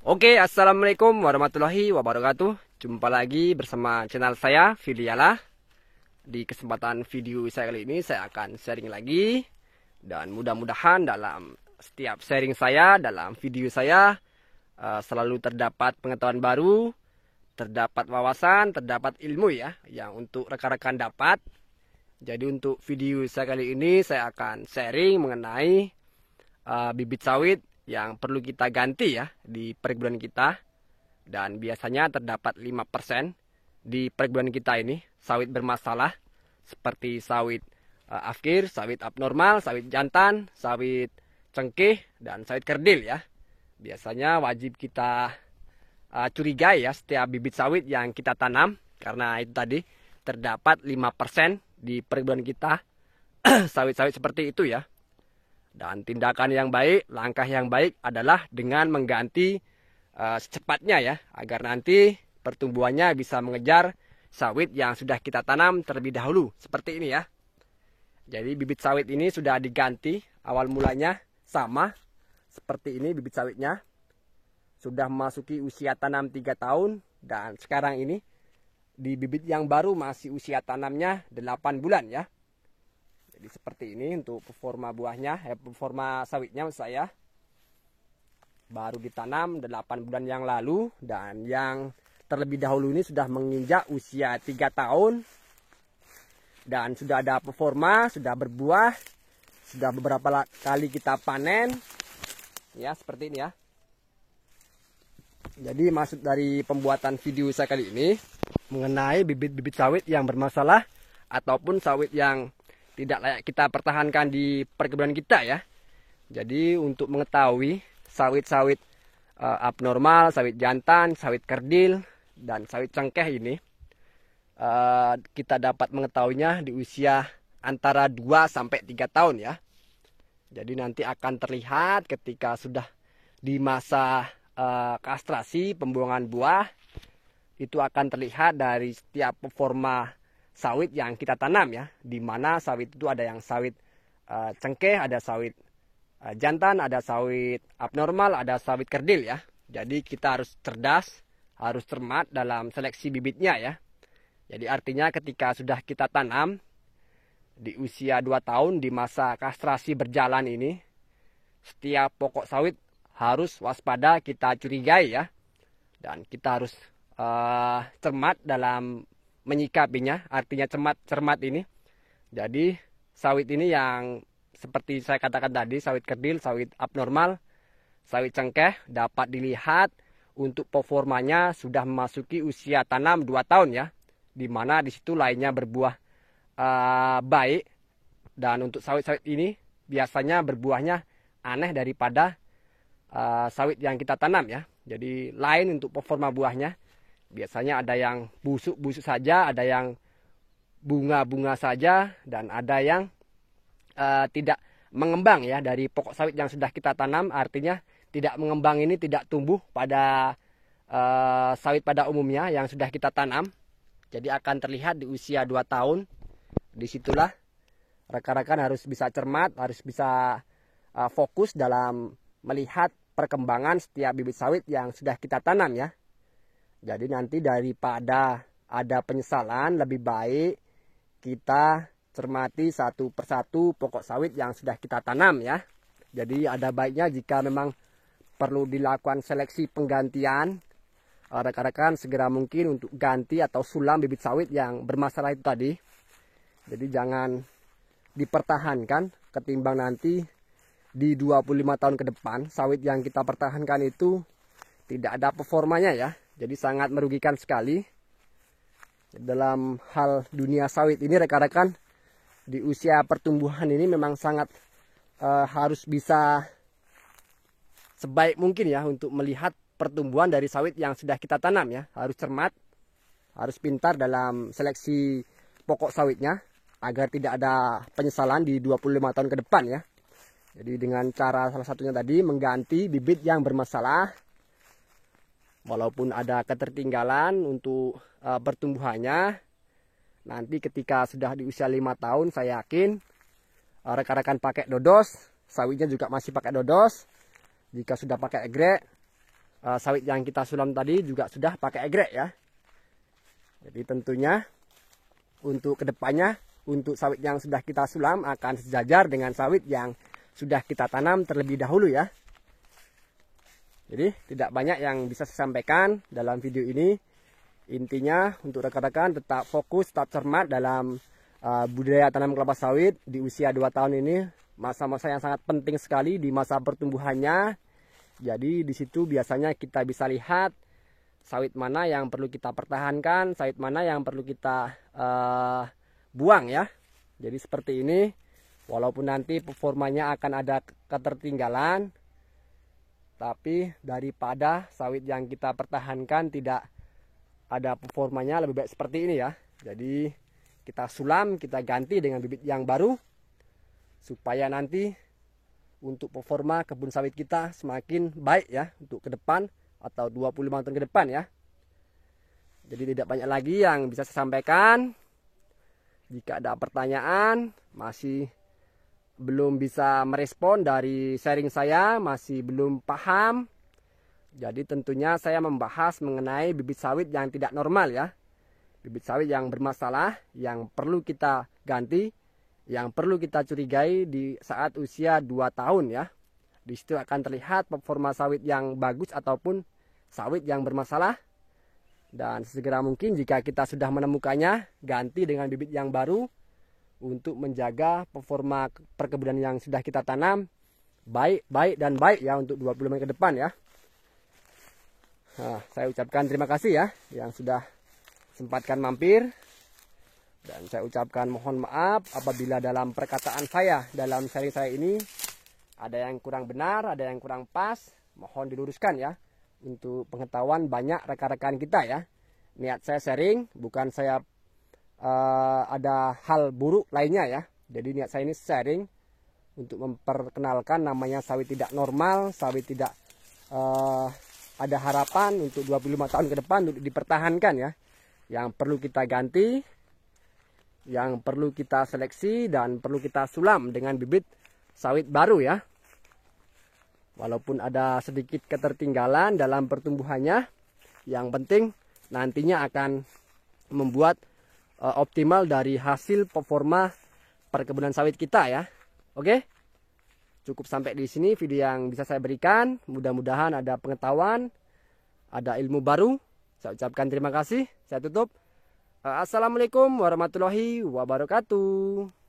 Assalamualaikum warahmatullahi wabarakatuh. Jumpa lagi bersama channel saya, Filiala. Di kesempatan video saya kali ini, saya akan sharing lagi. Dan mudah-mudahan dalam setiap sharing saya, dalam video saya, selalu terdapat pengetahuan baru, terdapat wawasan, terdapat ilmu ya, yang untuk rekan-rekan dapat. Jadi untuk video saya kali ini, saya akan sharing mengenai bibit sawit yang perlu kita ganti ya di perkebunan kita, dan biasanya terdapat 5% di perkebunan kita ini sawit bermasalah seperti sawit afkir, sawit abnormal, sawit jantan, sawit cengkeh, dan sawit kerdil ya. Biasanya wajib kita curigai ya setiap bibit sawit yang kita tanam, karena itu tadi terdapat 5% di perkebunan kita sawit-sawit seperti itu ya. Dan tindakan yang baik, langkah yang baik adalah dengan mengganti secepatnya ya, agar nanti pertumbuhannya bisa mengejar sawit yang sudah kita tanam terlebih dahulu. Seperti ini ya. Jadi bibit sawit ini sudah diganti, awal mulanya sama seperti ini bibit sawitnya. Sudah memasuki usia tanam 3 tahun, dan sekarang ini di bibit yang baru masih usia tanamnya 8 bulan ya. Jadi seperti ini untuk performa buahnya, performa sawitnya saya. Baru ditanam 8 bulan yang lalu, dan yang terlebih dahulu ini sudah menginjak usia 3 tahun. Dan sudah ada performa, sudah berbuah, sudah beberapa kali kita panen. Ya, seperti ini ya. Jadi maksud dari pembuatan video saya kali ini mengenai bibit-bibit sawit yang bermasalah ataupun sawit yang tidak layak kita pertahankan di perkebunan kita ya. Jadi untuk mengetahui sawit-sawit abnormal, sawit jantan, sawit kerdil, dan sawit cengkeh ini, kita dapat mengetahuinya di usia antara 2-3 tahun ya. Jadi nanti akan terlihat ketika sudah di masa kastrasi, pembuangan buah, itu akan terlihat dari setiap performa sawit yang kita tanam ya, di mana sawit itu ada yang sawit cengkeh, ada sawit jantan, ada sawit abnormal, ada sawit kerdil ya. Jadi kita harus cerdas, harus cermat dalam seleksi bibitnya ya. Jadi artinya ketika sudah kita tanam di usia 2 tahun di masa kastrasi berjalan ini, setiap pokok sawit harus waspada, kita curigai ya. Dan kita harus cermat dalam menyikapinya, artinya cermat ini. Jadi sawit ini yang seperti saya katakan tadi, sawit kerdil, sawit abnormal, sawit cengkeh, dapat dilihat untuk performanya sudah memasuki usia tanam 2 tahun ya, dimana disitu lainnya berbuah baik. Dan untuk sawit-sawit ini biasanya berbuahnya aneh daripada sawit yang kita tanam ya. Jadi lain untuk performa buahnya. Biasanya ada yang busuk-busuk saja, ada yang bunga-bunga saja, dan ada yang tidak mengembang ya dari pokok sawit yang sudah kita tanam. Artinya tidak mengembang ini tidak tumbuh pada sawit pada umumnya yang sudah kita tanam. Jadi akan terlihat di usia 2 tahun. Disitulah rekan-rekan harus bisa cermat, harus bisa fokus dalam melihat perkembangan setiap bibit sawit yang sudah kita tanam ya. Jadi nanti daripada ada penyesalan, lebih baik kita cermati satu persatu pokok sawit yang sudah kita tanam ya. Jadi ada baiknya jika memang perlu dilakukan seleksi penggantian, rekan-rekan segera mungkin untuk ganti atau sulam bibit sawit yang bermasalah itu tadi. Jadi jangan dipertahankan, ketimbang nanti di 25 tahun ke depan sawit yang kita pertahankan itu tidak ada performanya ya. Jadi sangat merugikan sekali. Dalam hal dunia sawit ini rekan-rekan, di usia pertumbuhan ini memang sangat harus bisa sebaik mungkin ya untuk melihat pertumbuhan dari sawit yang sudah kita tanam ya. Harus cermat, harus pintar dalam seleksi pokok sawitnya agar tidak ada penyesalan di 25 tahun ke depan ya. Jadi dengan cara salah satunya tadi mengganti bibit yang bermasalah. Walaupun ada ketertinggalan untuk pertumbuhannya, nanti ketika sudah di usia 5 tahun, saya yakin rekan-rekan pakai dodos, sawitnya juga masih pakai dodos. Jika sudah pakai egrek, sawit yang kita sulam tadi juga sudah pakai egrek ya. Jadi tentunya untuk kedepannya, untuk sawit yang sudah kita sulam akan sejajar dengan sawit yang sudah kita tanam terlebih dahulu ya. Jadi tidak banyak yang bisa saya sampaikan dalam video ini. Intinya untuk rekan-rekan tetap fokus, tetap cermat dalam budidaya tanam kelapa sawit di usia 2 tahun ini. Masa-masa yang sangat penting sekali di masa pertumbuhannya. Jadi di situ biasanya kita bisa lihat sawit mana yang perlu kita pertahankan, sawit mana yang perlu kita buang ya. Jadi seperti ini, walaupun nanti performanya akan ada ketertinggalan, tapi daripada sawit yang kita pertahankan tidak ada performanya, lebih baik seperti ini ya. Jadi kita sulam, kita ganti dengan bibit yang baru, supaya nanti untuk performa kebun sawit kita semakin baik ya untuk ke depan, atau 25 tahun ke depan ya. Jadi tidak banyak lagi yang bisa saya sampaikan. Jika ada pertanyaan, masih belum bisa merespon dari sharing saya, masih belum paham, jadi tentunya saya membahas mengenai bibit sawit yang tidak normal ya. Bibit sawit yang bermasalah, yang perlu kita ganti, yang perlu kita curigai di saat usia 2 tahun ya. Di situ akan terlihat performa sawit yang bagus ataupun sawit yang bermasalah. Dan segera mungkin jika kita sudah menemukannya, ganti dengan bibit yang baru untuk menjaga performa perkebunan yang sudah kita tanam baik ya untuk 20 menit ke depan ya. Nah, saya ucapkan terima kasih ya yang sudah sempatkan mampir. Dan saya ucapkan mohon maaf apabila dalam perkataan saya, dalam sharing saya ini ada yang kurang benar, ada yang kurang pas, mohon diluruskan ya. Untuk pengetahuan banyak rekan-rekan kita ya. Niat saya sharing, bukan saya ada hal buruk lainnya ya. Jadi niat saya ini sharing untuk memperkenalkan namanya sawit tidak normal, sawit tidak ada harapan untuk 25 tahun ke depan untuk dipertahankan ya. Yang perlu kita ganti, yang perlu kita seleksi, dan perlu kita sulam dengan bibit sawit baru ya. Walaupun ada sedikit ketertinggalan dalam pertumbuhannya, yang penting nantinya akan membuat optimal dari hasil performa perkebunan sawit kita ya. Oke, cukup sampai di sini video yang bisa saya berikan. Mudah-mudahan ada pengetahuan, ada ilmu baru. Saya ucapkan terima kasih. Saya tutup. Assalamualaikum warahmatullahi wabarakatuh.